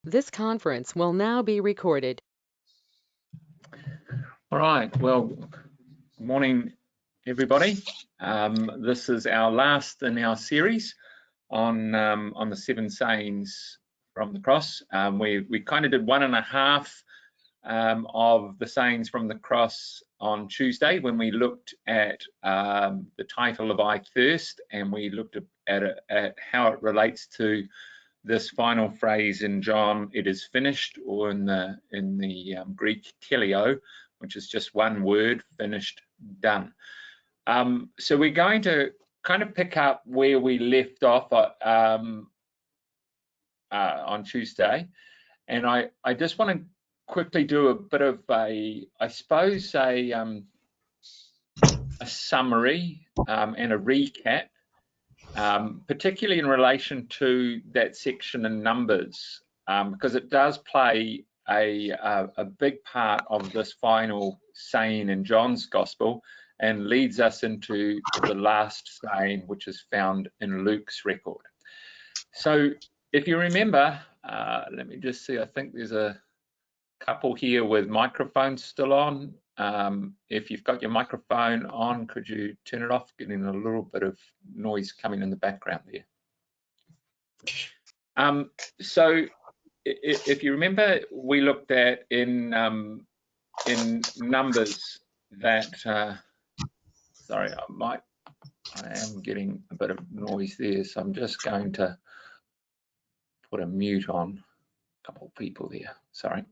This conference will now be recorded. All right, well, good morning, everybody. This is our last in our series on the 7 sayings from the cross. We kind of did 1.5 of the sayings from the cross on Tuesday when we looked at the title of I Thirst, and we looked at how it relates to this final phrase in John, "It is finished," or in the Greek, "teleo," which is just one word, finished, done. So we're going to kind of pick up where we left off on Tuesday, and I just want to quickly do a bit of a summary and a recap, particularly in relation to that section in Numbers, because it does play a big part of this final saying in John's Gospel and leads us into the last saying, which is found in Luke's record. So if you remember, let me just see, I think there's a couple here with microphones still on. If you've got your microphone on, could you turn it off? Getting a little bit of noise coming in the background there. So if you remember, we looked at in Numbers that, sorry, I am getting a bit of noise there, so I'm just going to put a mute on a couple of people there, sorry.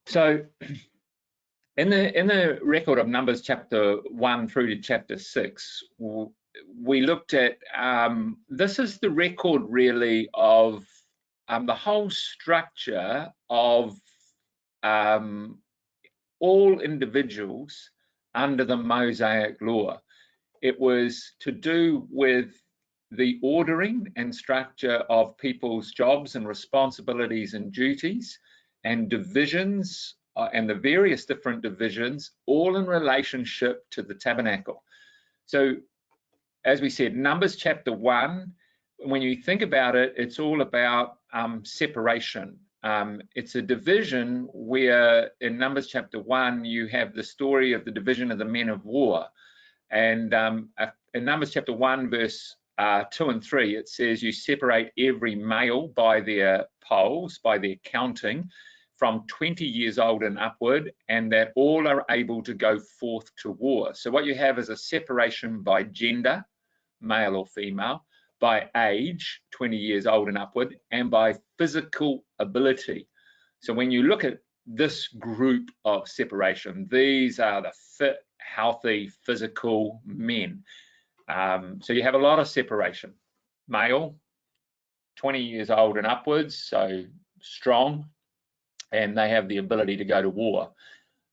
So in the record of Numbers chapter 1 through to chapter 6, we looked at, this is the record really of the whole structure of all individuals under the Mosaic law. It was to do with the ordering and structure of people's jobs and responsibilities and duties and divisions and the various different divisions, all in relationship to the tabernacle. So as we said, Numbers chapter 1, when you think about it, it's all about separation. It's a division where in Numbers chapter 1, you have the story of the division of the men of war. And in Numbers chapter 1, verse 2 and 3, it says you separate every male by their polls, by their counting, from 20 years old and upward, and that all are able to go forth to war. So what you have is a separation by gender, male or female, by age, 20 years old and upward, and by physical ability. So when you look at this group of separation, these are the fit, healthy, physical men. So you have a lot of separation. Male, 20 years old and upwards, so strong, and they have the ability to go to war.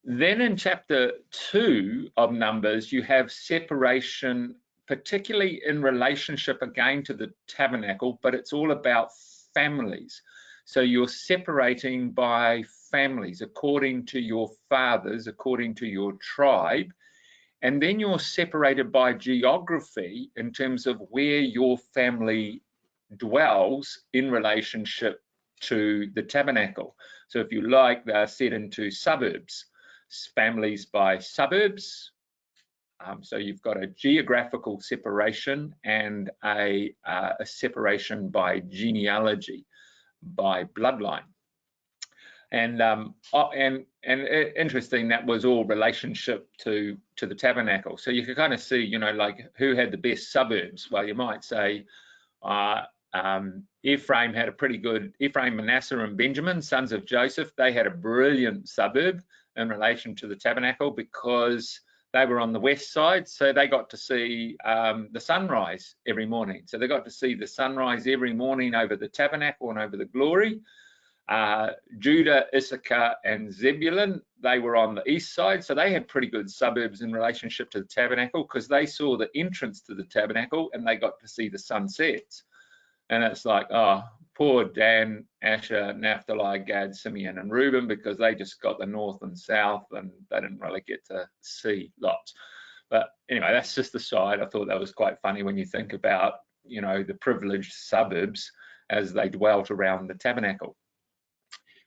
Then in chapter 2 of Numbers, you have separation, particularly in relationship again to the tabernacle, but it's all about families. So you're separating by families according to your fathers, according to your tribe, and then you're separated by geography in terms of where your family dwells in relationship to the tabernacle. So if you like, they're set into suburbs, families by suburbs. So you've got a geographical separation and a separation by genealogy, by bloodline. And interesting, that was all relationship to the tabernacle. So you can kind of see, you know, like who had the best suburbs. Well, you might say Ephraim had a pretty good, Ephraim, Manasseh and Benjamin, sons of Joseph, they had a brilliant suburb in relation to the tabernacle because they were on the west side, so they got to see the sunrise every morning. So they got to see the sunrise every morning over the tabernacle and over the glory. Judah, Issachar and Zebulun, they were on the east side, so they had pretty good suburbs in relationship to the tabernacle because they saw the entrance to the tabernacle and they got to see the sunsets. And it's like, oh, poor Dan, Asher, Naphtali, Gad, Simeon and Reuben, because they just got the north and south and they didn't really get to see lots. But anyway, that's just the side. I thought that was quite funny when you think about, you know, the privileged suburbs as they dwelt around the tabernacle.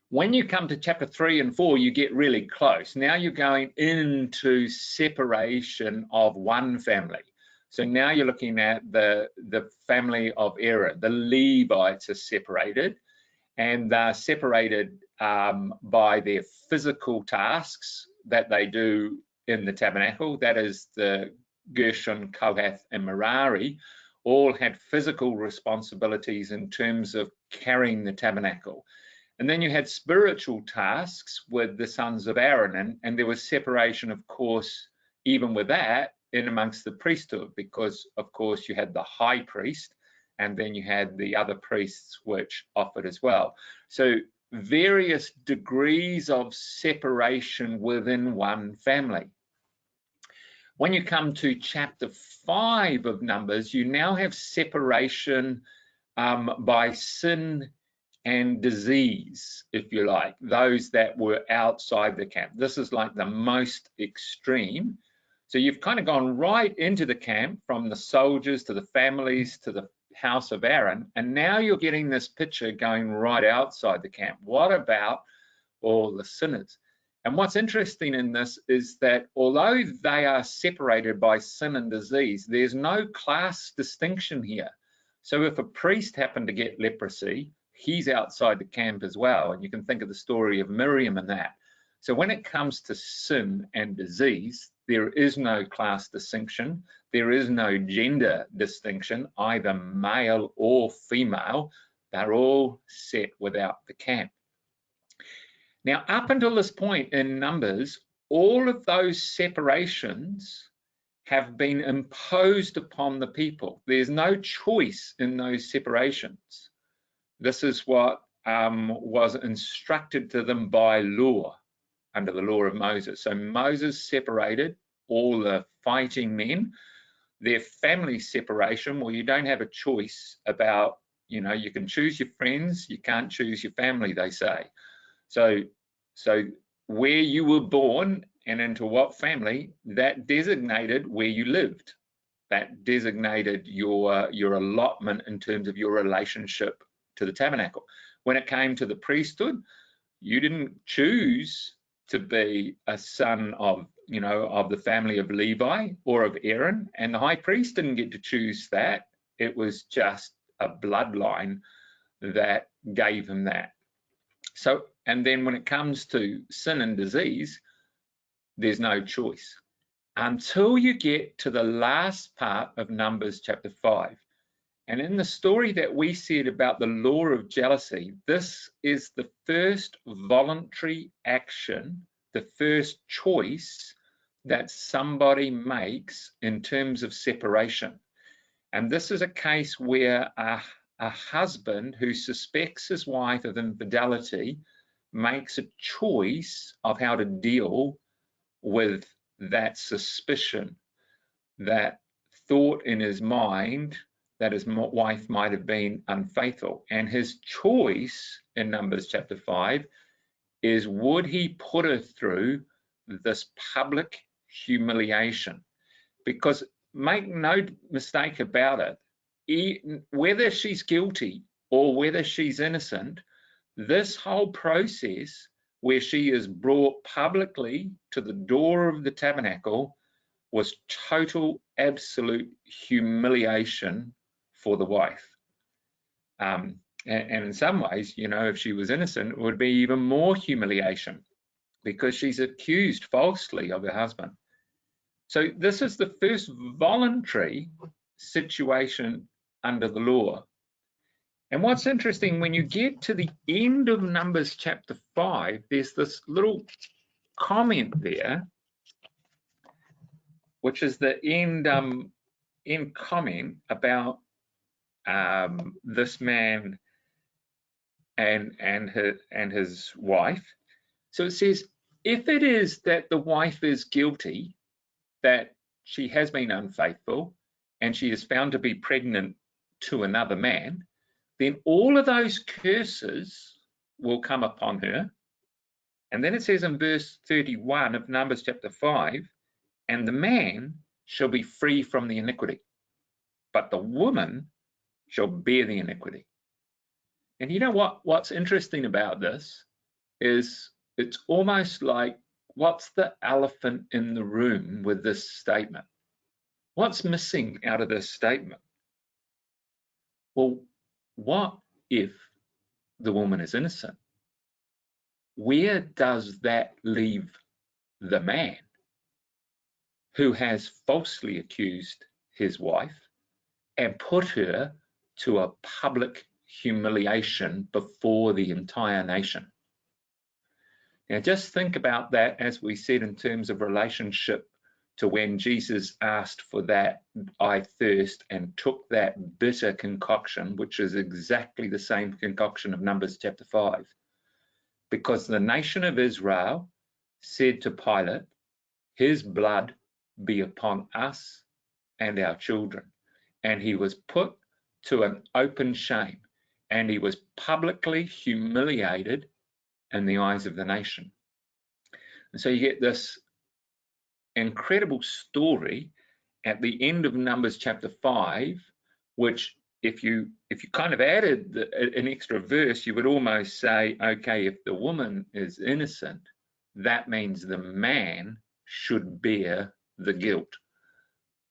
When you come to chapter 3 and 4, you get really close. Now you're going into separation of one family. So now you're looking at the family of Aaron. The Levites are separated, and they're separated by their physical tasks that they do in the tabernacle. That is, the Gershon, Kohath, and Merari all had physical responsibilities in terms of carrying the tabernacle. And then you had spiritual tasks with the sons of Aaron, and there was separation, of course, even with that, in amongst the priesthood, because, of course, you had the high priest, and then you had the other priests which offered as well. So various degrees of separation within one family. When you come to chapter 5 of Numbers, you now have separation by sin and disease, if you like, those that were outside the camp. This is like the most extreme. So you've kind of gone right into the camp, from the soldiers to the families to the house of Aaron, and now you're getting this picture going right outside the camp. What about all the sinners? And what's interesting in this is that although they are separated by sin and disease, there's no class distinction here. So if a priest happened to get leprosy, he's outside the camp as well. And you can think of the story of Miriam and that. So when it comes to sin and disease, there is no class distinction. There is no gender distinction, either male or female. They're all set without the camp. Now, up until this point in Numbers, all of those separations have been imposed upon the people. There's no choice in those separations. This is what was instructed to them by law, under the law of Moses. So Moses separated all the fighting men. Their family separation, well, you don't have a choice about, you know, you can choose your friends, you can't choose your family, they say. So where you were born and into what family, that designated where you lived. That designated your allotment in terms of your relationship to the tabernacle. When it came to the priesthood, you didn't choose to be a son of, you know, of the family of Levi or of Aaron, and the high priest didn't get to choose that. It was just a bloodline that gave him that. So, and then when it comes to sin and disease, there's no choice until you get to the last part of Numbers chapter 5. And in the story that we said about the law of jealousy, this is the first voluntary action, the first choice that somebody makes in terms of separation. And this is a case where a husband who suspects his wife of infidelity makes a choice of how to deal with that suspicion, that thought in his mind that his wife might have been unfaithful. And his choice in Numbers chapter 5 is, would he put her through this public humiliation? Because make no mistake about it, whether she's guilty or whether she's innocent, this whole process where she is brought publicly to the door of the tabernacle was total, absolute humiliation for the wife. And in some ways, you know, if she was innocent, it would be even more humiliation because she's accused falsely of her husband. So this is the first voluntary situation under the law. And what's interesting, when you get to the end of Numbers chapter 5, there's this little comment there, which is the end comment about this man and his wife. So it says, if it is that the wife is guilty, that she has been unfaithful, and she is found to be pregnant to another man, then all of those curses will come upon her. And then it says in verse 31 of Numbers chapter 5, and the man shall be free from the iniquity, but the woman shall bear the iniquity. And you know what's interesting about this is it's almost like, what's the elephant in the room with this statement? What's missing out of this statement? Well, what if the woman is innocent? Where does that leave the man who has falsely accused his wife and put her to a public humiliation before the entire nation? Now, just think about that, as we said, in terms of relationship to when Jesus asked for that "I thirst" and took that bitter concoction, which is exactly the same concoction of Numbers chapter 5. Because the nation of Israel said to Pilate, "His blood be upon us and our children." And he was put to an open shame, and he was publicly humiliated in the eyes of the nation. And so you get this incredible story at the end of Numbers chapter 5, which if you kind of added an extra verse, you would almost say, okay, if the woman is innocent, that means the man should bear the guilt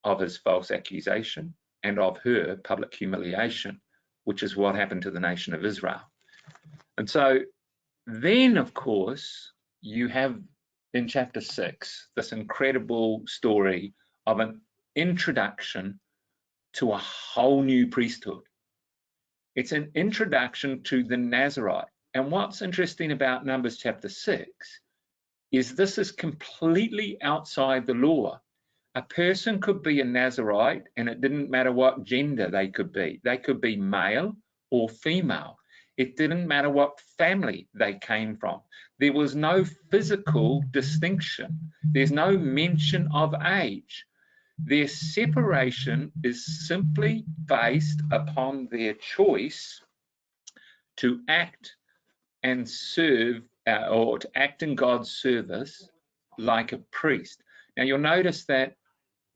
of his false accusation and of her public humiliation, which is what happened to the nation of Israel. And so then, of course, you have in chapter 6 this incredible story of an introduction to a whole new priesthood. It's an introduction to the Nazarite. And what's interesting about Numbers chapter 6 is this is completely outside the law. A person could be a Nazarite, and it didn't matter what gender they could be. They could be male or female. It didn't matter what family they came from. There was no physical distinction. There's no mention of age. Their separation is simply based upon their choice to act and serve, or to act in God's service like a priest. Now you'll notice that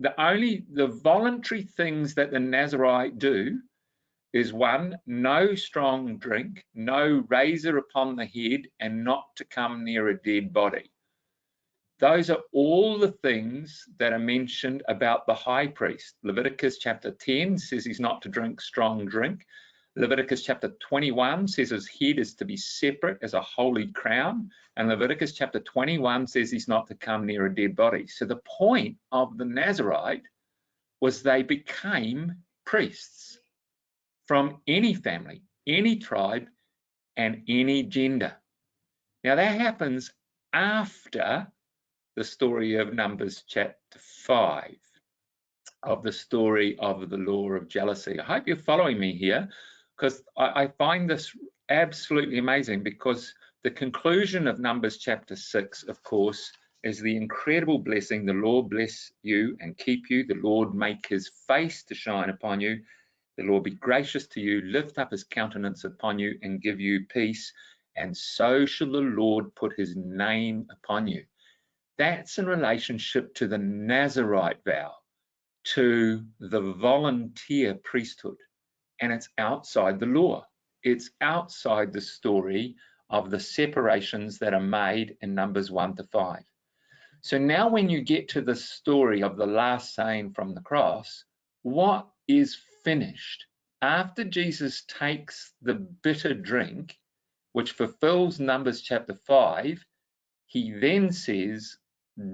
the voluntary things that the Nazarite do is, one, no strong drink, no razor upon the head, and not to come near a dead body. Those are all the things that are mentioned about the high priest. Leviticus chapter 10 says he's not to drink strong drink. Leviticus chapter 21 says his head is to be separate as a holy crown. And Leviticus chapter 21 says he's not to come near a dead body. So the point of the Nazarite was they became priests from any family, any tribe, and any gender. Now that happens after the story of Numbers chapter 5, of the story of the law of jealousy. I hope you're following me here, because I find this absolutely amazing, because the conclusion of Numbers chapter 6, of course, is the incredible blessing. The Lord bless you and keep you. The Lord make his face to shine upon you. The Lord be gracious to you, lift up his countenance upon you, and give you peace. And so shall the Lord put his name upon you. That's in relationship to the Nazarite vow, to the volunteer priesthood. And it's outside the law. It's outside the story of the separations that are made in Numbers 1 to 5. So now when you get to the story of the last saying from the cross, what is finished? After Jesus takes the bitter drink, which fulfills Numbers chapter 5, he then says,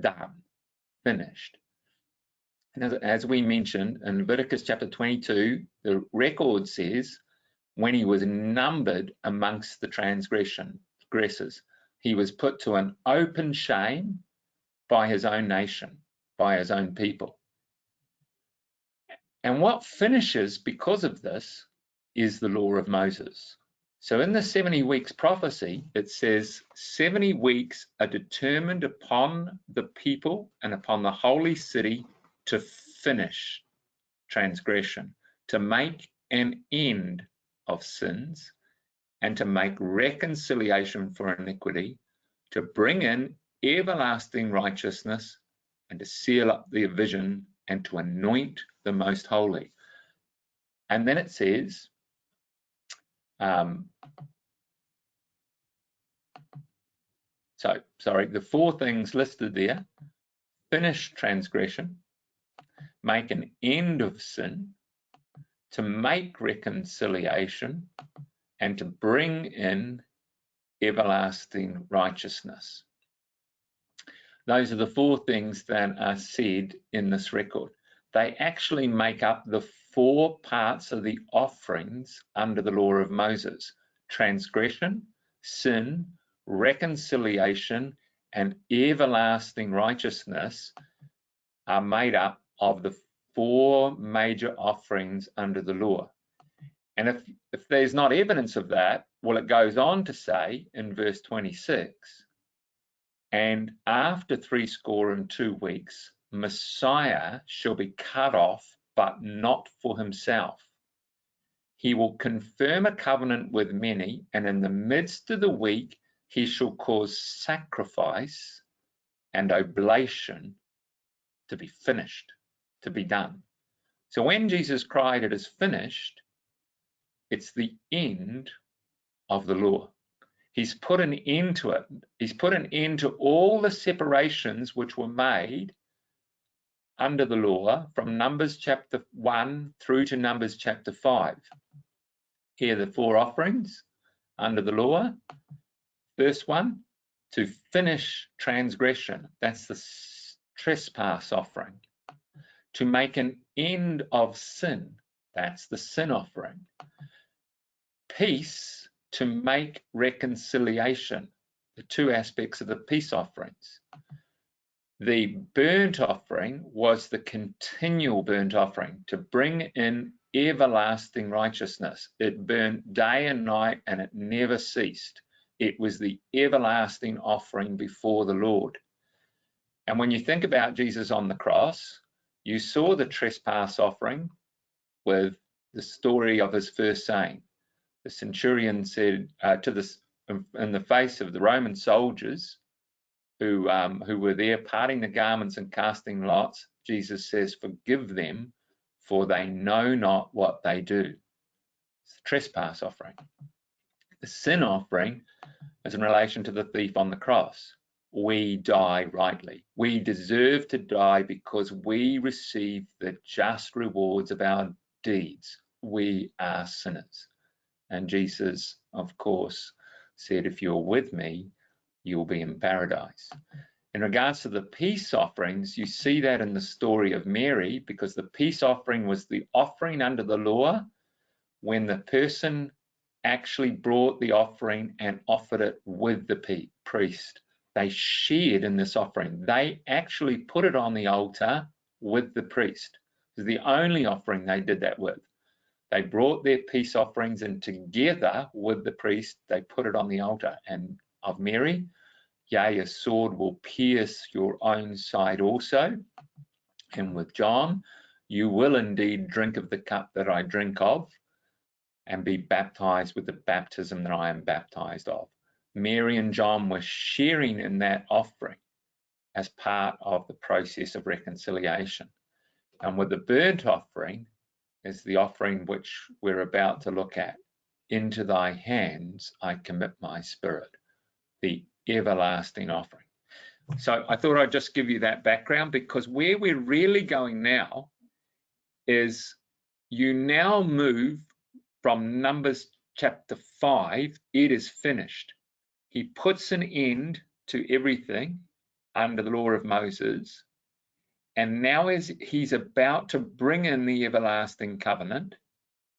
done, finished. And as we mentioned in Leviticus chapter 22, the record says, when he was numbered amongst the transgressors, he was put to an open shame by his own nation, by his own people. And what finishes because of this is the law of Moses. So in the 70 weeks prophecy, it says 70 weeks are determined upon the people and upon the holy city to finish transgression, to make an end of sins, and to make reconciliation for iniquity, to bring in everlasting righteousness, and to seal up the vision, and to anoint the most holy. And then it says, So, sorry, the 4 things listed there: finish transgression, make an end of sin, to make reconciliation, and to bring in everlasting righteousness. Those are the 4 things that are said in this record. They actually make up the 4 parts of the offerings under the law of Moses: transgression, sin, reconciliation, and everlasting righteousness are made up of the 4 major offerings under the law. And if there's not evidence of that, well, it goes on to say in verse 26, and after 62 weeks, Messiah shall be cut off, but not for himself. He will confirm a covenant with many, and in the midst of the week, he shall cause sacrifice and oblation to be finished, to be done. So when Jesus cried, "It is finished," it's the end of the law. He's put an end to it. He's put an end to all the separations which were made under the law from Numbers chapter 1 through to Numbers chapter 5. Here are the 4 offerings under the law. First one, to finish transgression. That's the trespass offering. To make an end of sin. That's the sin offering. Peace, to make reconciliation. The 2 aspects of the peace offerings. The burnt offering was the continual burnt offering to bring in everlasting righteousness. It burnt day and night and it never ceased. It was the everlasting offering before the Lord. And when you think about Jesus on the cross, you saw the trespass offering with the story of his first saying. The centurion said in the face of the Roman soldiers who were there parting the garments and casting lots, Jesus says, "Forgive them, for they know not what they do." It's the trespass offering. The sin offering is in relation to the thief on the cross. We die rightly. We deserve to die because we receive the just rewards of our deeds. We are sinners. And Jesus, of course, said, "If you're with me, you'll be in paradise." In regards to the peace offerings, you see that in the story of Mary, because the peace offering was the offering under the law when the person actually brought the offering and offered it with the priest. They shared in this offering. They actually put it on the altar with the priest. It was the only offering they did that with. They brought their peace offerings and together with the priest, they put it on the altar. And of Mary, yea, a sword will pierce your own side also. And with John, you will indeed drink of the cup that I drink of and be baptized with the baptism that I am baptized of. Mary and John were sharing in that offering as part of the process of reconciliation. And with the burnt offering is the offering which we're about to look at. Into thy hands I commit my spirit, the everlasting offering. So I thought I'd just give you that background, because where we're really going now is you now move from Numbers chapter 5, it is finished. He puts an end to everything under the law of Moses. And now he's about to bring in the everlasting covenant,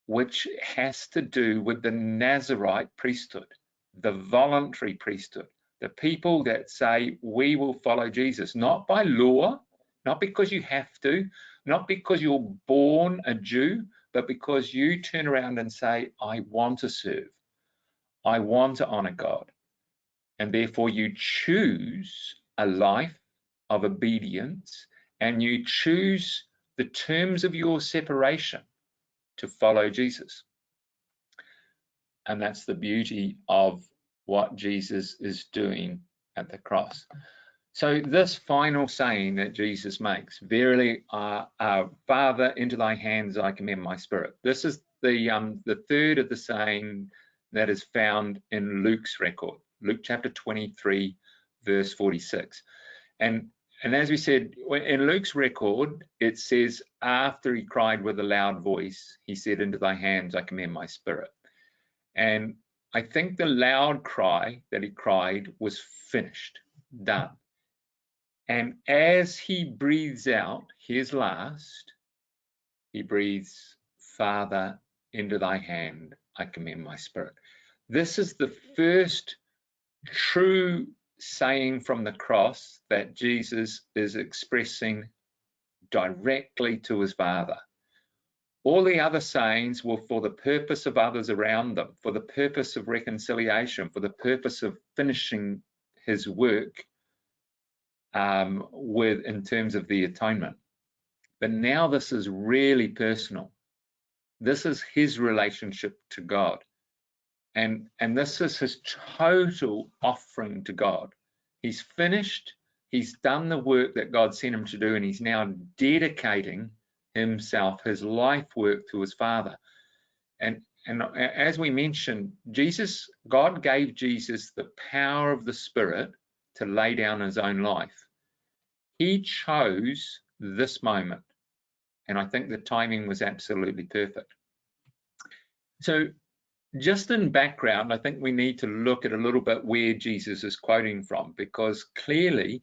which has to do with the Nazirite priesthood, the voluntary priesthood, the people that say, we will follow Jesus, not by law, not because you have to, not because you're born a Jew, but because you turn around and say, I want to serve, I want to honor God. And therefore you choose a life of obedience, and you choose the terms of your separation to follow Jesus. And that's the beauty of what Jesus is doing at the cross. So this final saying that Jesus makes, verily, Father, into thy hands I commend my spirit. This is the third of the saying that is found in Luke's record. Luke chapter 23, verse 46. And as we said, in Luke's record, it says, after he cried with a loud voice, he said, into thy hands I commend my spirit. And I think the loud cry that he cried was finished, done. And as he breathes out his last, he breathes, Father, into thy hand I commend my spirit. This is the first true saying from the cross that Jesus is expressing directly to his Father. All the other sayings were for the purpose of others around them, for the purpose of reconciliation, for the purpose of finishing his work in terms of the atonement. But now this is really personal. This is his relationship to God. And this is his total offering to God. He's finished, he's done the work that God sent him to do, and he's now dedicating himself, his life work, to his Father. And as we mentioned, God gave Jesus the power of the Spirit to lay down his own life. He chose this moment, and I think the timing was absolutely perfect. So just in background, I think we need to look at a little bit where Jesus is quoting from, because clearly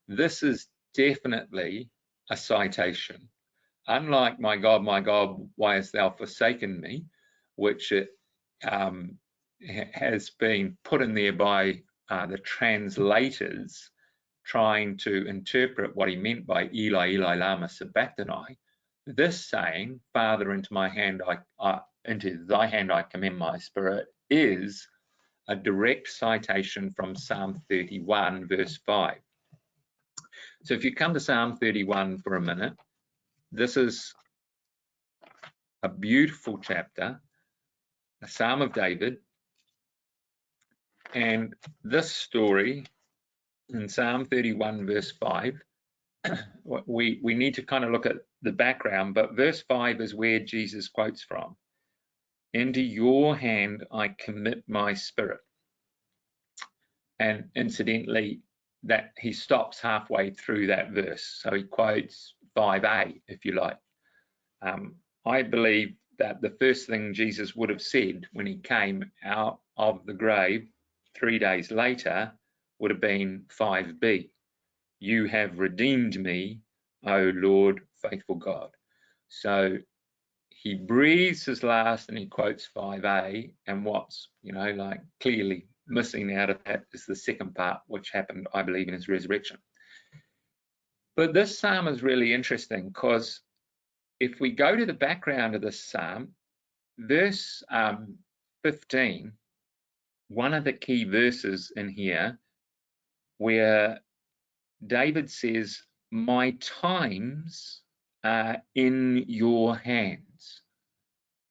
this is definitely a citation. Unlike my God, why hast thou forsaken me, which has been put in there by the translators trying to interpret what he meant by Eli, Eli, lama sabachthani. This saying, Father, into thy hand I commend my spirit, is a direct citation from Psalm 31, verse 5. So if you come to Psalm 31 for a minute, this is a beautiful chapter, a Psalm of David. And this story in Psalm 31, verse 5, we need to kind of look at the background, but verse 5 is where Jesus quotes from. Into your hand I commit my spirit. And incidentally, that he stops halfway through that verse. So he quotes 5a, if you like. I believe that the first thing Jesus would have said when he came out of the grave 3 days later would have been 5b. You have redeemed me, O Lord, faithful God. So he breathes his last and he quotes 5a, and what's, like clearly missing out of that is the second part, which happened, I believe, in his resurrection. But this psalm is really interesting because if we go to the background of this psalm, verse 15, one of the key verses in here where David says, my times are in your hands.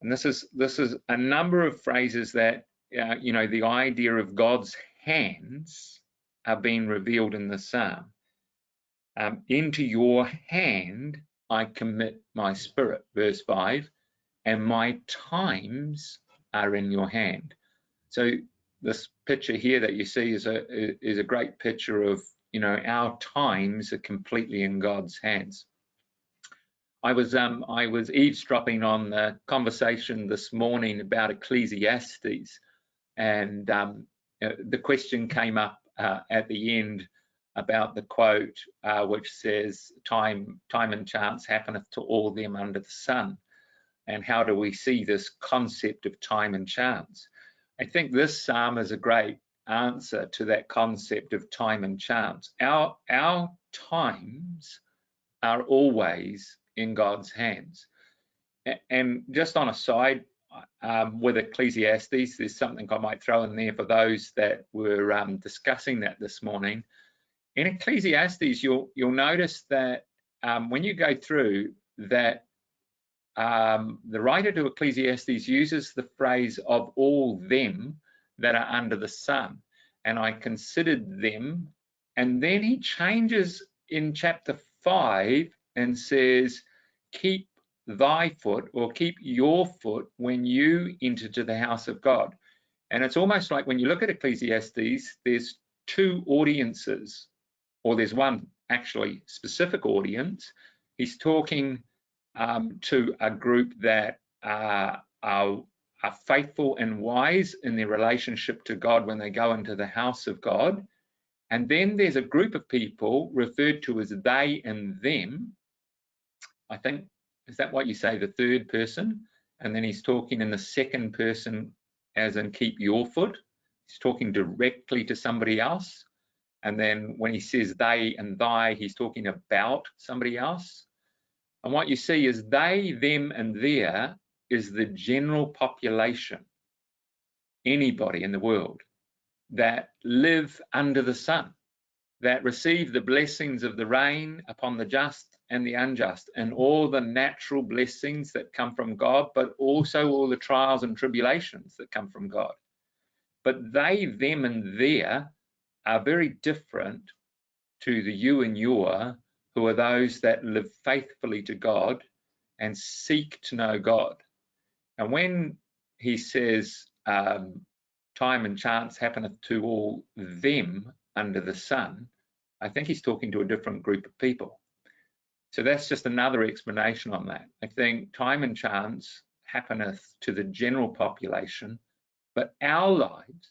And this is a number of phrases that, the idea of God's hands are being revealed in the psalm. Into your hand I commit my spirit, verse 5, and my times are in your hand. So this picture here that you see is a great picture of, our times are completely in God's hands. I was eavesdropping on the conversation this morning about Ecclesiastes, and the question came up at the end about the quote which says, time and chance happeneth to all them under the sun. And how do we see this concept of time and chance? I think this psalm is a great answer to that concept of time and chance. Our times are always in God's hands. And just on a side, with Ecclesiastes, there's something I might throw in there for those that were discussing that this morning. In Ecclesiastes, you'll notice that when you go through that, the writer to Ecclesiastes uses the phrase of all them that are under the sun, and I considered them, and then he changes in chapter 5 and says, keep thy foot, or keep your foot when you enter to the house of God. And it's almost like when you look at Ecclesiastes, there's two audiences, or there's one actually specific audience. He's talking to a group that are faithful and wise in their relationship to God when they go into the house of God. And then there's a group of people referred to as they and them. I think, is that what you say, the third person? And then he's talking in the second person as in keep your foot. He's talking directly to somebody else. And then when he says they and thy, he's talking about somebody else. And what you see is they, them, and their is the general population, anybody in the world that live under the sun, that receive the blessings of the rain upon the just and the unjust, and all the natural blessings that come from God, but also all the trials and tribulations that come from God. But they, them, and their are very different to the you and your, who are those that live faithfully to God and seek to know God. And when he says, time and chance happeneth to all them under the sun, I think he's talking to a different group of people. So that's just another explanation on that. I think time and chance happeneth to the general population, but our lives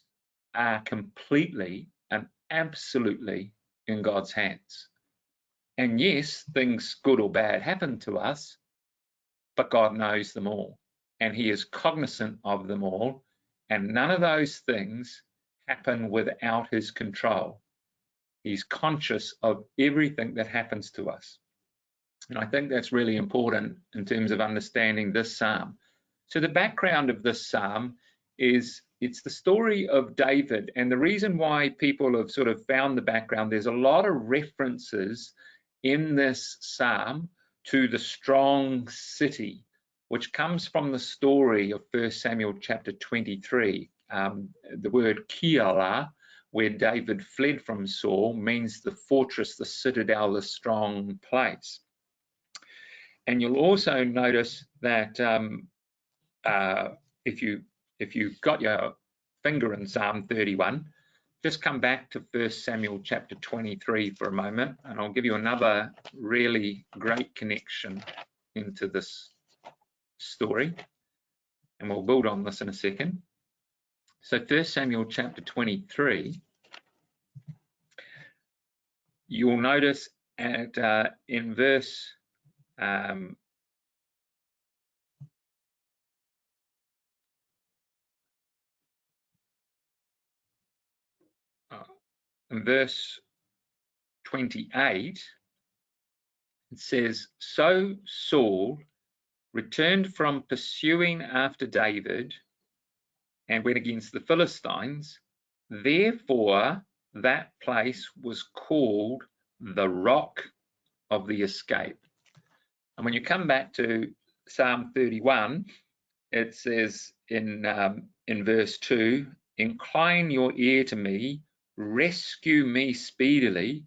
are completely and absolutely in God's hands. And yes, things good or bad happen to us, but God knows them all, and he is cognizant of them all, and none of those things happen without his control. He's conscious of everything that happens to us. And I think that's really important in terms of understanding this psalm. So the background of this psalm is it's the story of David, and the reason why people have sort of found the background, there's a lot of references in this psalm to the strong city, which comes from the story of 1 Samuel chapter 23. The word Keilah, where David fled from Saul, means the fortress, the citadel, the strong place. And you'll also notice that if you've got your finger in Psalm 31, just come back to 1 Samuel chapter 23 for a moment, and I'll give you another really great connection into this story, and we'll build on this in a second. So 1 Samuel chapter 23, you'll notice at in verse in verse 28, it says, so Saul returned from pursuing after David and went against the Philistines. Therefore, that place was called the Rock of the Escape. And when you come back to Psalm 31, it says in verse 2, incline your ear to me, rescue me speedily,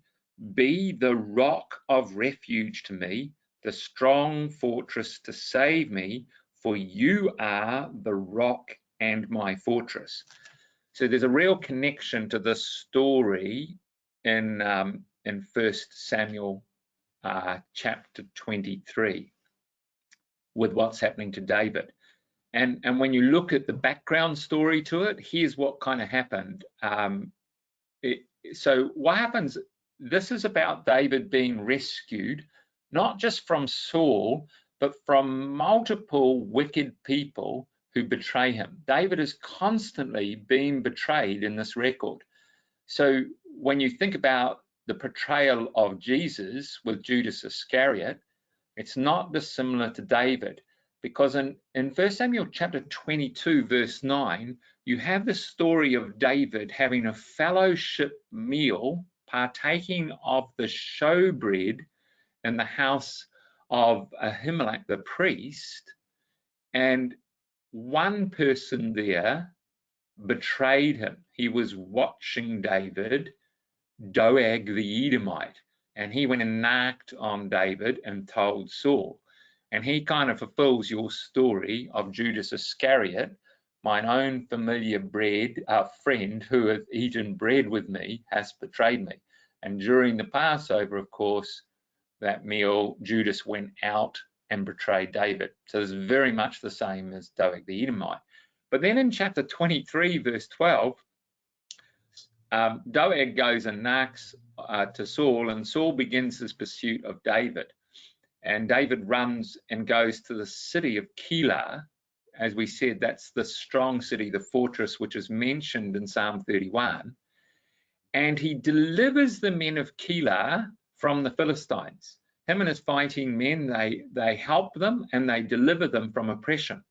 be the rock of refuge to me, the strong fortress to save me, for you are the rock and my fortress. So there's a real connection to this story in 1 Samuel chapter 23 with what's happening to David. And when you look at the background story to it, here's what kind of happened. So what happens, this is about David being rescued, not just from Saul, but from multiple wicked people who betray him. David is constantly being betrayed in this record. So when you think about the portrayal of Jesus with Judas Iscariot, it's not dissimilar to David, because in 1 Samuel chapter 22, verse 9, you have the story of David having a fellowship meal, partaking of the showbread in the house of Ahimelech the priest, and one person there betrayed him. He was watching David, Doeg the Edomite, and he went and knocked on David and told Saul. And he kind of fulfills your story of Judas Iscariot, mine own familiar friend who hath eaten bread with me has betrayed me. And during the Passover, of course, that meal, Judas went out and betrayed David. So it's very much the same as Doeg the Edomite. But then in chapter 23, verse 12, Doeg goes and knocks to Saul, and Saul begins his pursuit of David. And David runs and goes to the city of Keilah. As we said, that's the strong city, the fortress, which is mentioned in Psalm 31. And he delivers the men of Keilah from the Philistines. Him and his fighting men, they help them and they deliver them from oppression.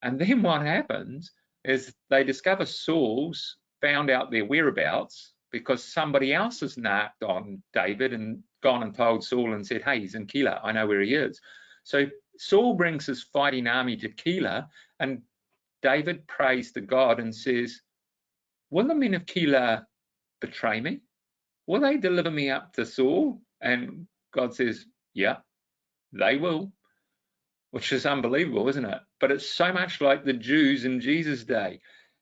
And then what happens is they discover Saul's found out their whereabouts because somebody else has knocked on David and gone and told Saul and said, hey, he's in Keilah, I know where he is. So Saul brings his fighting army to Keilah, and David prays to God and says, will the men of Keilah betray me? Will they deliver me up to Saul? And God says, yeah, they will, which is unbelievable, isn't it? But it's so much like the Jews in Jesus' day.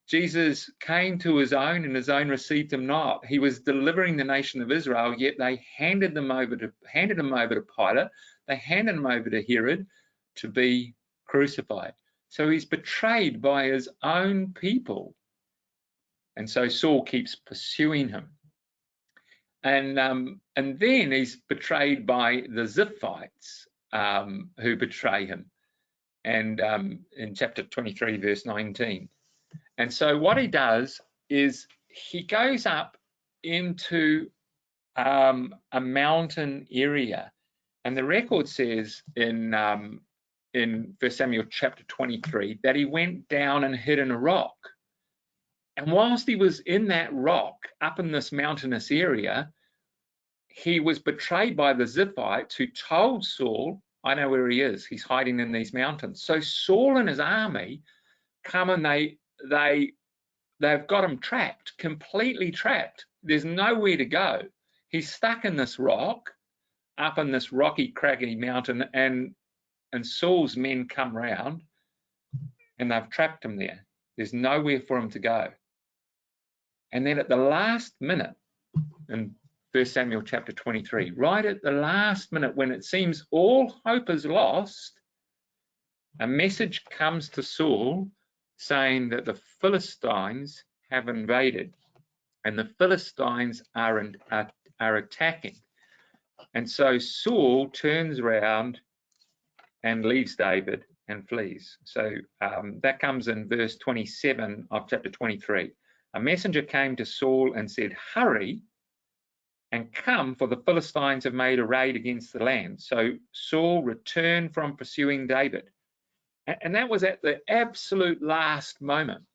Jesus came to his own and his own received him not. He was delivering the nation of Israel, yet they handed him over to Pilate. They handed him over to Herod to be crucified. So he's betrayed by his own people. And so Saul keeps pursuing him. And then he's betrayed by the Ziphites who betray him. And in chapter 23, verse 19. And so what he does is he goes up into a mountain area. And the record says in 1 Samuel chapter 23 that he went down and hid in a rock. And whilst he was in that rock, up in this mountainous area, he was betrayed by the Ziphites who told Saul, I know where he is. He's hiding in these mountains. So Saul and his army come and they've got him trapped, completely trapped. There's nowhere to go. He's stuck in this rock, up in this rocky, craggy mountain, and Saul's men come round and they've trapped him there. There's nowhere for him to go. And then at the last minute, in 1 Samuel chapter 23, right at the last minute when it seems all hope is lost, a message comes to Saul saying that the Philistines have invaded and the Philistines are attacking. And so Saul turns around and leaves David and flees. So that comes in verse 27 of chapter 23. A messenger came to Saul and said, hurry and come, for the Philistines have made a raid against the land. So Saul returned from pursuing David. And that was at the absolute last moment.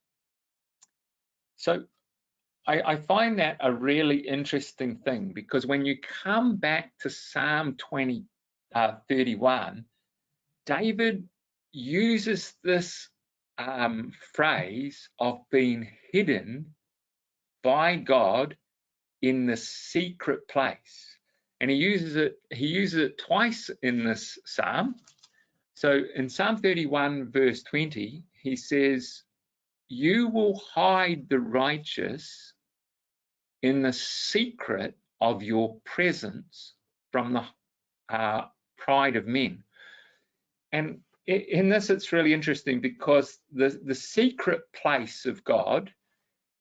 So I find that a really interesting thing, because when you come back to Psalm 31, David uses this phrase of being hidden by God in the secret place. And he uses it twice in this psalm. So in Psalm 31, verse 20, he says, you will hide the righteous in the secret of your presence from the pride of men. And in this, it's really interesting, because the secret place of God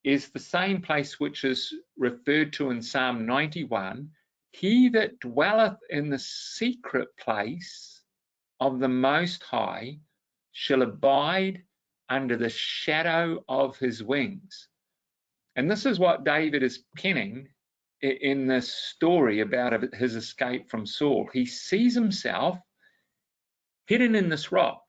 is the same place which is referred to in Psalm 91. He that dwelleth in the secret place of the Most High shall abide under the shadow of his wings. And this is what David is penning in this story about his escape from Saul. He sees himself hidden in this rock.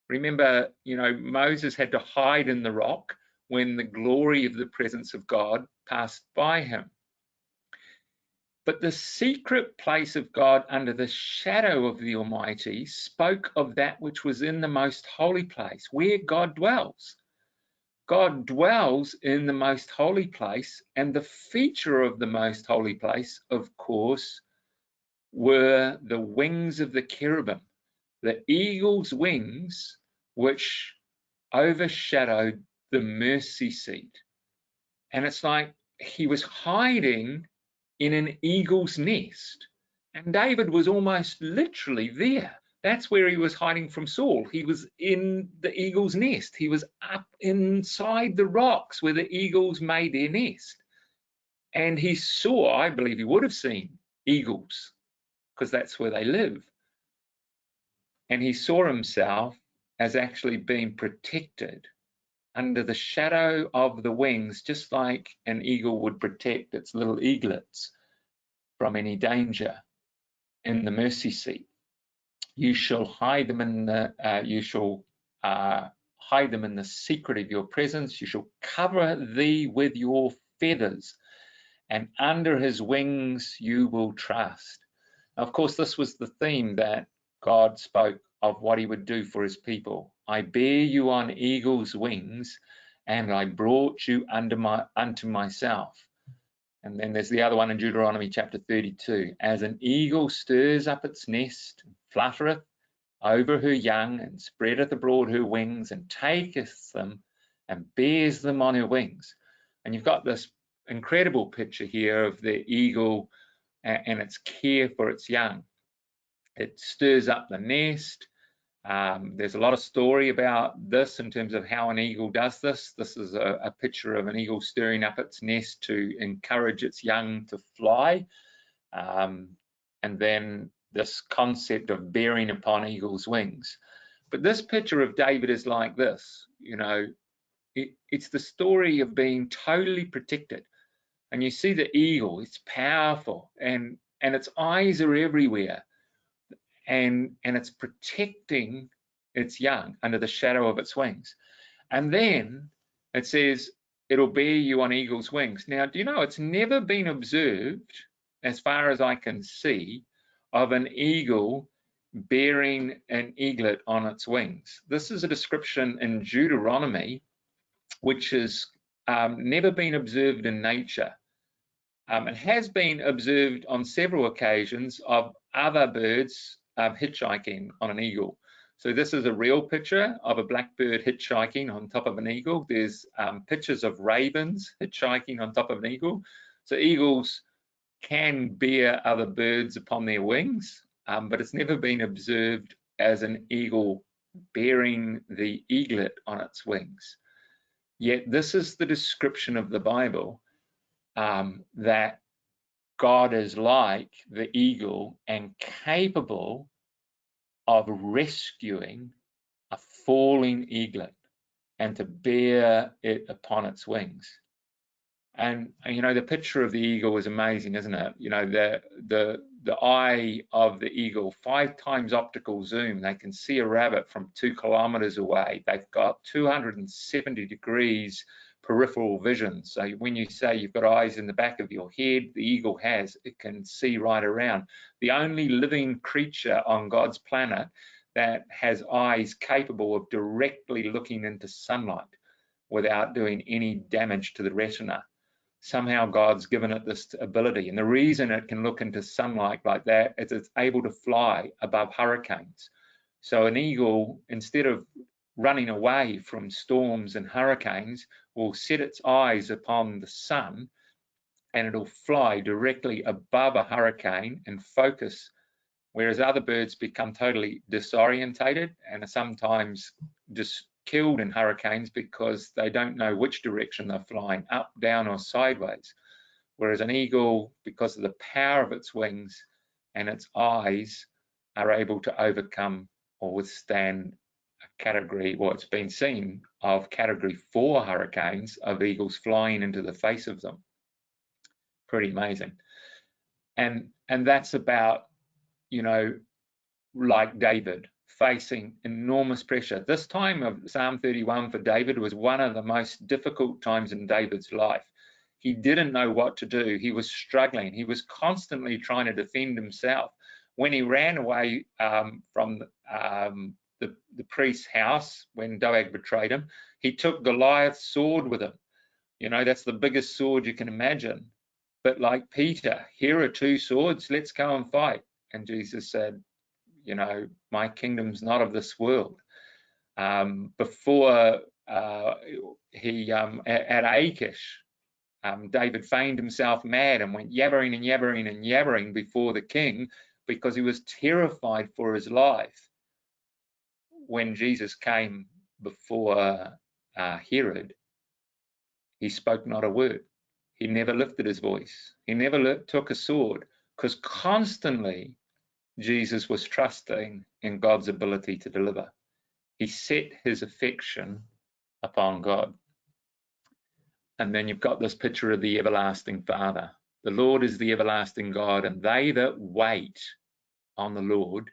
Remember, Moses had to hide in the rock when the glory of the presence of God passed by him. But the secret place of God under the shadow of the Almighty spoke of that which was in the most holy place, where God dwells. God dwells in the most holy place, and the feature of the most holy place, of course, were the wings of the cherubim, the eagle's wings, which overshadowed the mercy seat. And it's like he was hiding in an eagle's nest. And David was almost literally there. That's where he was hiding from Saul. He was in the eagle's nest. He was up inside the rocks where the eagles made their nest. And he saw, I believe he would have seen eagles, because that's where they live. And he saw himself as actually being protected under the shadow of the wings, just like an eagle would protect its little eaglets from any danger in the mercy seat. You shall hide them in the hide them in the secret of your presence. You shall cover thee with your feathers, and under his wings you will trust. Now, of course, this was the theme that God spoke of what he would do for his people. I bear you on eagle's wings, and I brought you unto myself. And then there's the other one in Deuteronomy chapter 32. As an eagle stirs up its nest, and fluttereth over her young, and spreadeth abroad her wings, and taketh them, and bears them on her wings. And you've got this incredible picture here of the eagle and its care for its young. It stirs up the nest. There's a lot of story about this in terms of how an eagle does this. This is a picture of an eagle stirring up its nest to encourage its young to fly. And then this concept of bearing upon eagle's wings. But this picture of David is like this, you know, it's the story of being totally protected. And you see the eagle, it's powerful, and its eyes are everywhere. And it's protecting its young under the shadow of its wings. And then it says, it'll bear you on eagle's wings. Now, do you know, it's never been observed, as far as I can see, of an eagle bearing an eaglet on its wings. This is a description in Deuteronomy, which has never been observed in nature. It has been observed on several occasions of other birds hitchhiking on an eagle. So this is a real picture of a blackbird hitchhiking on top of an eagle. There's pictures of ravens hitchhiking on top of an eagle. So eagles can bear other birds upon their wings, but it's never been observed as an eagle bearing the eaglet on its wings. Yet this is the description of the Bible, that God is like the eagle and capable of rescuing a falling eaglet and to bear it upon its wings. And you know, the picture of the eagle is amazing, isn't it? You know, the eye of the eagle, 5 times optical zoom, they can see a rabbit from 2 kilometers away. They've got 270 degrees peripheral vision. So when you say you've got eyes in the back of your head, the eagle has, it can see right around. The only living creature on God's planet that has eyes capable of directly looking into sunlight without doing any damage to the retina. Somehow God's given it this ability. And the reason it can look into sunlight like that is it's able to fly above hurricanes. So an eagle, instead of running away from storms and hurricanes, will set its eyes upon the sun, and it'll fly directly above a hurricane and focus, whereas other birds become totally disorientated and are sometimes just killed in hurricanes because they don't know which direction they're flying, up, down, or sideways. Whereas an eagle, because of the power of its wings and its eyes, are able to overcome or withstand a category, well, it's been seen of category 4 hurricanes of eagles flying into the face of them. Pretty amazing. And that's about, you know, like David, facing enormous pressure. This time of Psalm 31 for David was one of the most difficult times in David's life. He didn't know what to do. He was struggling. He was constantly trying to defend himself. When he ran away from the priest's house, when Doeg betrayed him, he took Goliath's sword with him. You know, that's the biggest sword you can imagine. But like Peter, here are 2 swords, let's go and fight. And Jesus said, you know, my kingdom's not of this world. before he at Achish, David feigned himself mad and went yabbering and yabbering and yabbering before the king because he was terrified for his life. When Jesus came before Herod, he spoke not a word. He never lifted his voice. He never took a sword, because constantly Jesus was trusting in God's ability to deliver. He set his affection upon God. And then you've got this picture of the everlasting Father. The Lord is the everlasting God, and they that wait on the Lord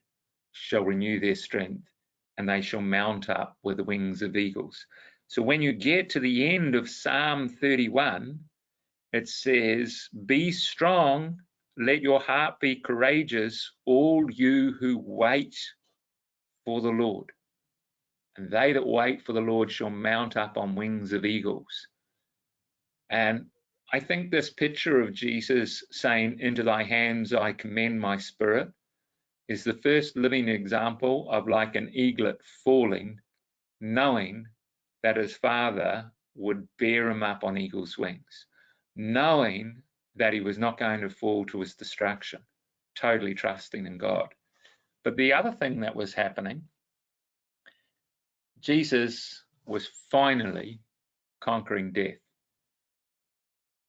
shall renew their strength, and they shall mount up with the wings of eagles. So when you get to the end of Psalm 31, it says, be strong, let your heart be courageous, all you who wait for the Lord. And they that wait for the Lord shall mount up on wings of eagles. And I think this picture of Jesus saying, into thy hands I commend my spirit, is the first living example of like an eaglet falling, knowing that his Father would bear him up on eagle's wings, knowing that he was not going to fall to his destruction, totally trusting in God. But the other thing that was happening, Jesus was finally conquering death.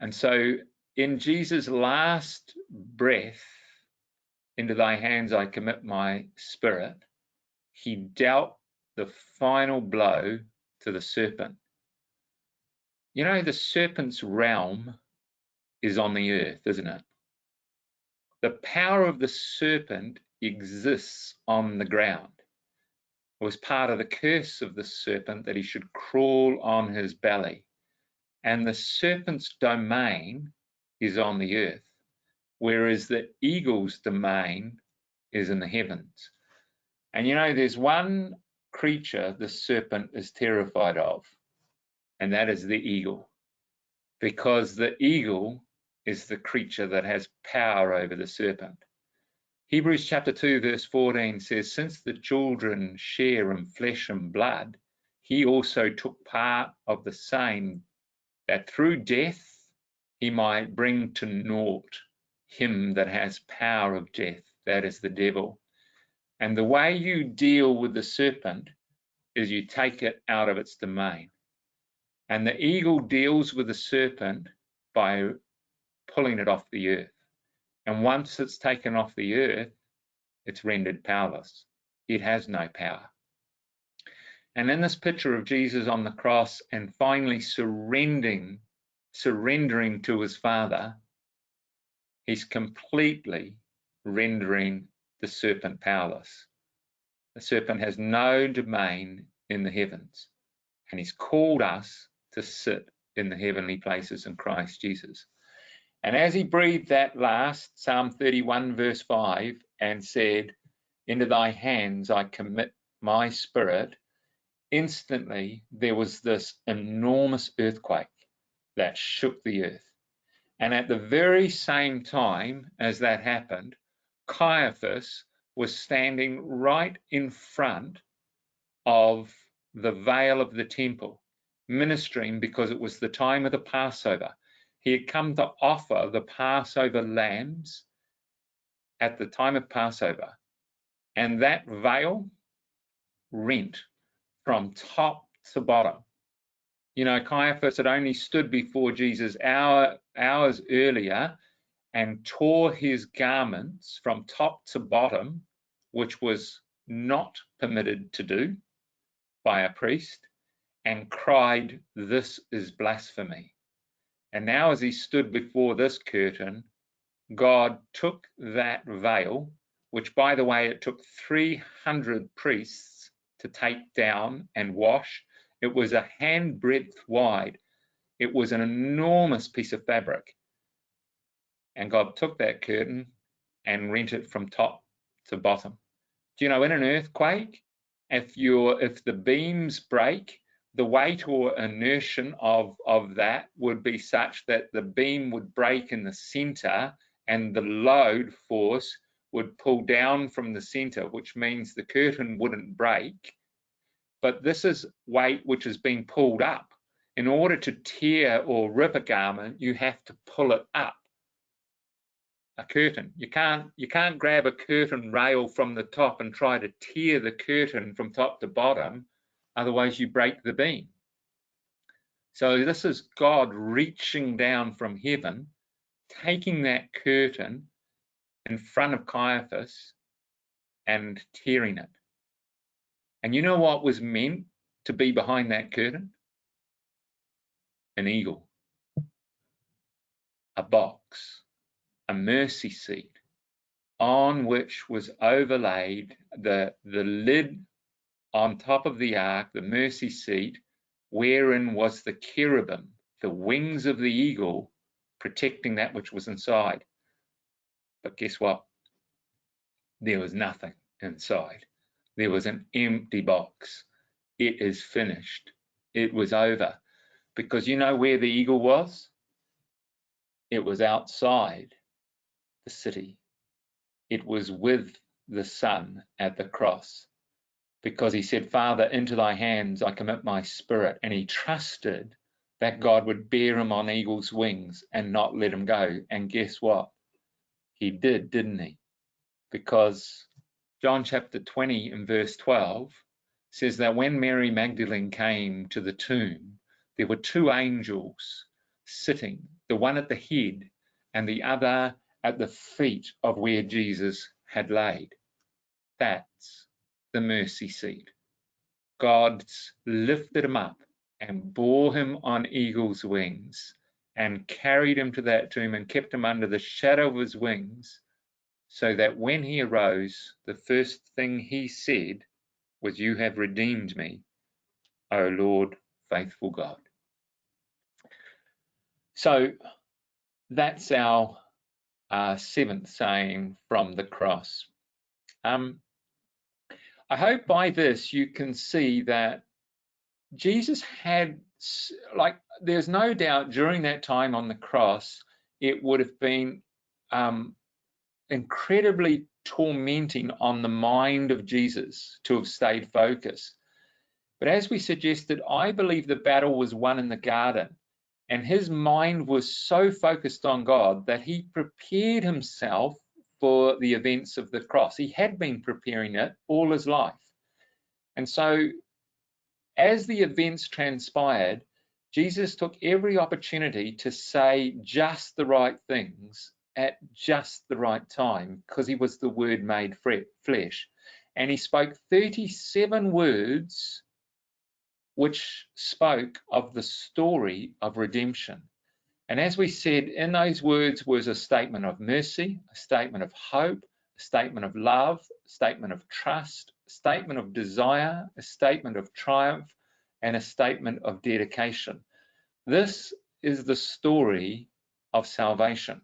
And so in Jesus' last breath, into thy hands I commit my spirit, he dealt the final blow to the serpent. You know, the serpent's realm is on the earth, isn't it? The power of the serpent exists on the ground. It was part of the curse of the serpent that he should crawl on his belly. And the serpent's domain is on the earth, whereas the eagle's domain is in the heavens. And you know, there's one creature the serpent is terrified of, and that is the eagle, because the eagle is the creature that has power over the serpent. Hebrews chapter 2 verse 14 says, since the children share in flesh and blood, he also took part of the same, that through death he might bring to naught him that has power of death, that is the devil. And the way you deal with the serpent is you take it out of its domain. And the eagle deals with the serpent by pulling it off the earth. And once it's taken off the earth, it's rendered powerless. It has no power. And in this picture of Jesus on the cross and finally surrendering to his Father, he's completely rendering the serpent powerless. The serpent has no domain in the heavens, and he's called us to sit in the heavenly places in Christ Jesus. And as he breathed that last, Psalm 31 verse 5, and said, into thy hands I commit my spirit, instantly there was this enormous earthquake that shook the earth. And at the very same time as that happened, Caiaphas was standing right in front of the veil of the temple, ministering, because it was the time of the Passover. He had come to offer the Passover lambs at the time of Passover. And that veil rent from top to bottom. You know, Caiaphas had only stood before Jesus hours earlier and tore his garments from top to bottom, which was not permitted to do by a priest, and cried, this is blasphemy. And now as he stood before this curtain, God took that veil, which, by the way, it took 300 priests to take down and wash. It was a handbreadth wide. It was an enormous piece of fabric. And God took that curtain and rent it from top to bottom. Do you know, in an earthquake, if the beams break, the weight or inertia of that would be such that the beam would break in the center, and the load force would pull down from the center, which means the curtain wouldn't break. but this is weight which is being pulled up. In order to tear or rip a garment, you have to pull it up. A curtain. You can't grab a curtain rail from the top and try to tear the curtain from top to bottom, otherwise you break the beam. So this is God reaching down from heaven, taking that curtain in front of Caiaphas and tearing it. And you know what was meant to be behind that curtain? An eagle, a box, a mercy seat, on which was overlaid the lid on top of the ark, the mercy seat, wherein was the cherubim, the wings of the eagle, protecting that which was inside. But guess what? There was nothing inside. There was an empty box. It is finished. It was over. Because you know where the eagle was? It was outside the city. It was with the Son at the cross, because he said, Father, into thy hands I commit my spirit. And he trusted that God would bear him on eagle's wings and not let him go. And guess what? He did, didn't he? Because John chapter 20 and verse 12 says that when Mary Magdalene came to the tomb, there were two angels sitting, the one at the head and the other at the feet of where Jesus had laid. That's the mercy seat. God's lifted him up and bore him on eagle's wings and carried him to that tomb and kept him under the shadow of his wings, so that when he arose, the first thing he said was, you have redeemed me, O Lord, faithful God. So that's our seventh saying from the cross. I hope by this you can see that Jesus had, like, there's no doubt during that time on the cross, it would have been incredibly tormenting on the mind of Jesus to have stayed focused. But as we suggested, I believe the battle was won in the garden, and his mind was so focused on God that he prepared himself for the events of the cross. He had been preparing it all his life. And so as the events transpired, Jesus took every opportunity to say just the right things at just the right time, because he was the Word made flesh. And he spoke 37 words which spoke of the story of redemption. And as we said, in those words was a statement of mercy, a statement of hope, a statement of love, a statement of trust, a statement of desire, a statement of triumph, and a statement of dedication. This is the story of salvation.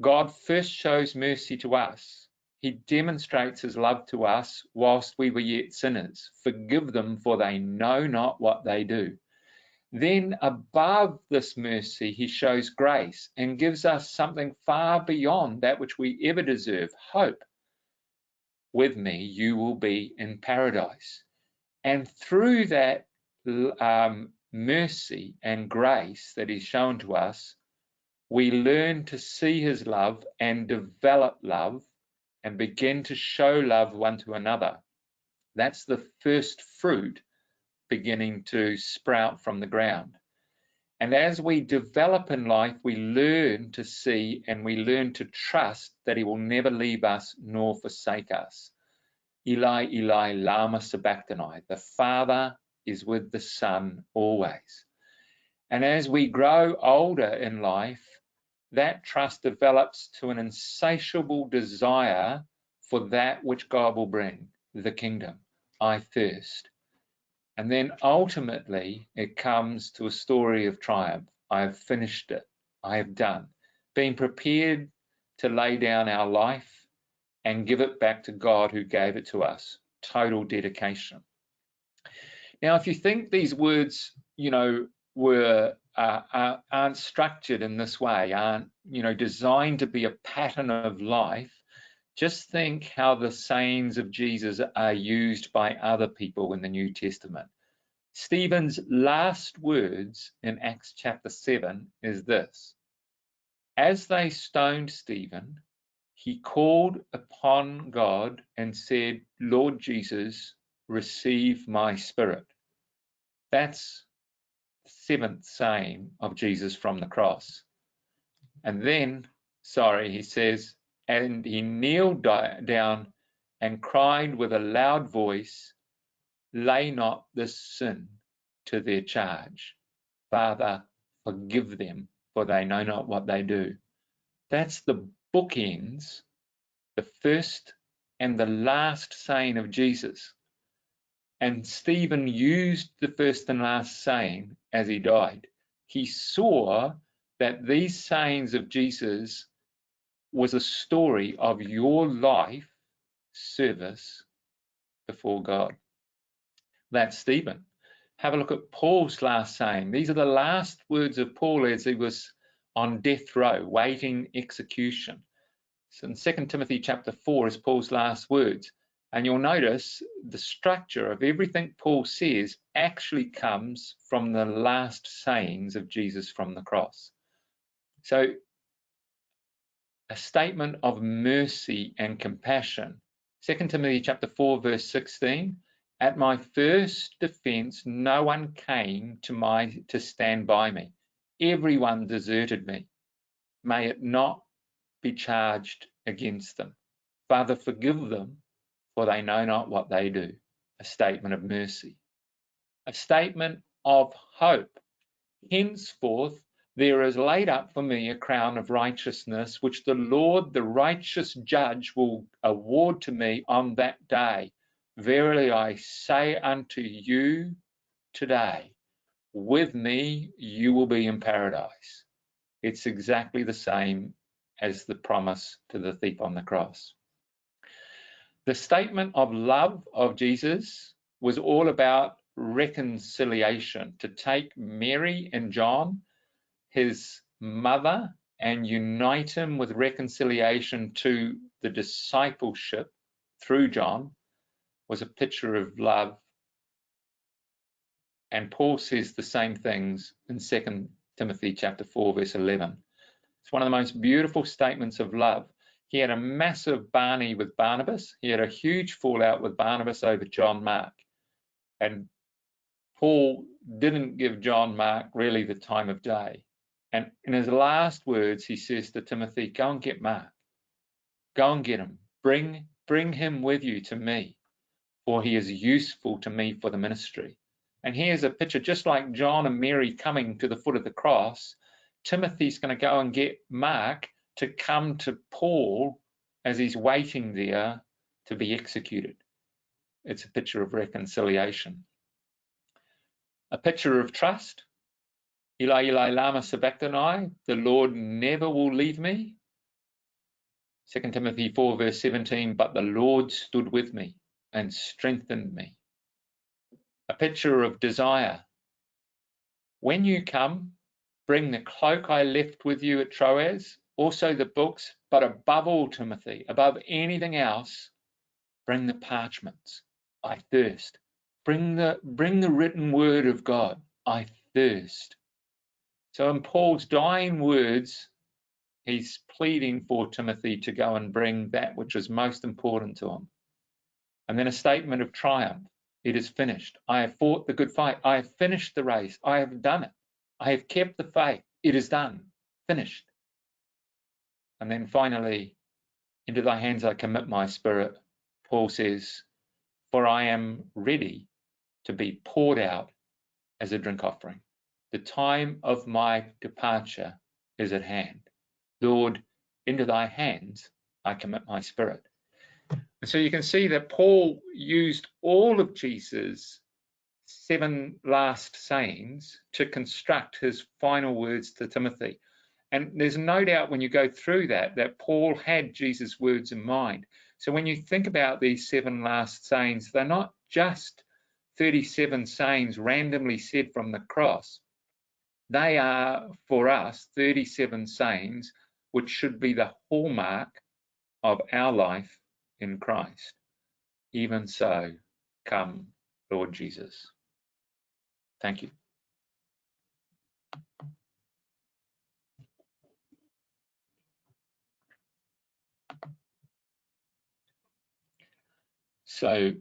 God first shows mercy to us. He demonstrates his love to us whilst we were yet sinners. Forgive them, for they know not what they do. Then above this mercy, he shows grace and gives us something far beyond that which we ever deserve, hope. With me, you will be in paradise. And through that mercy and grace that he's shown to us, we learn to see his love and develop love and begin to show love one to another. That's the first fruit beginning to sprout from the ground. And as we develop in life, we learn to see and we learn to trust that he will never leave us nor forsake us. Eli, Eli, lama sabachthani. The Father is with the Son always. And as we grow older in life, that trust develops to an insatiable desire for that which God will bring, the kingdom. I thirst. And then ultimately it comes to a story of triumph. I have finished it. I have done. Being prepared to lay down our life and give it back to God who gave it to us. Total dedication. Now, if you think these words, aren't structured in this way, aren't, designed to be a pattern of life, Just think how the sayings of Jesus are used by other people in the New Testament. Stephen's last words in Acts chapter 7 is this: as they stoned Stephen, he called upon God and said, Lord Jesus, receive my spirit. That's the seventh saying of Jesus from the cross. And then, he says, and he kneeled down and cried with a loud voice, lay not this sin to their charge. Father, forgive them, for they know not what they do. That's the bookends, the first and the last saying of Jesus. And Stephen used the first and last saying as he died. He saw that these sayings of Jesus was a story of your life service before God. That's Stephen. Have a look at Paul's last saying. These are the last words of Paul as he was on death row, waiting execution. So in 2 Timothy chapter 4 is Paul's last words. And you'll notice the structure of everything Paul says actually comes from the last sayings of Jesus from the cross. So a statement of mercy and compassion. 2 Timothy chapter 4 verse 16, at my first defense, no one came to stand by me. Everyone deserted me. May it not be charged against them. Father, forgive them, for they know not what they do. A statement of mercy. A statement of hope. Henceforth, there is laid up for me a crown of righteousness, which the Lord, the righteous judge, will award to me on that day. Verily I say unto you today, with me you will be in paradise. It's exactly the same as the promise to the thief on the cross. The statement of love of Jesus was all about reconciliation, to take Mary and John, his mother, and unite him with reconciliation to the discipleship through John was a picture of love. And Paul says the same things in 2 Timothy chapter 4 verse 11. It's one of the most beautiful statements of love. He had a massive barney with Barnabas. He had a huge fallout with Barnabas over John Mark. And Paul didn't give John Mark really the time of day. And in his last words, he says to Timothy, go and get Mark. Go and get him. Bring him with you to me, for he is useful to me for the ministry. And here's a picture, just like John and Mary coming to the foot of the cross, Timothy's going to go and get Mark to come to Paul as he's waiting there to be executed. It's a picture of reconciliation. A picture of trust. Eli, Eli, lama sabachthani, the Lord never will leave me. 2 Timothy 4 verse 17, but the Lord stood with me and strengthened me. A picture of desire. When you come, bring the cloak I left with you at Troas, also the books, but above all, Timothy, above anything else, bring the parchments. I thirst. Bring the written word of God. I thirst. So in Paul's dying words, he's pleading for Timothy to go and bring that which is most important to him. And then a statement of triumph. It is finished. I have fought the good fight. I have finished the race. I have done it. I have kept the faith. It is done. Finished. And then finally, into thy hands I commit my spirit. Paul says, for I am ready to be poured out as a drink offering. The time of my departure is at hand. Lord, into thy hands I commit my spirit. And so you can see that Paul used all of Jesus' 7 last sayings to construct his final words to Timothy. And there's no doubt when you go through that Paul had Jesus' words in mind. So when you think about these 7 last sayings, they're not just 37 sayings randomly said from the cross. They are, for us, 37 sayings which should be the hallmark of our life in Christ. Even so, come, Lord Jesus. Thank you. So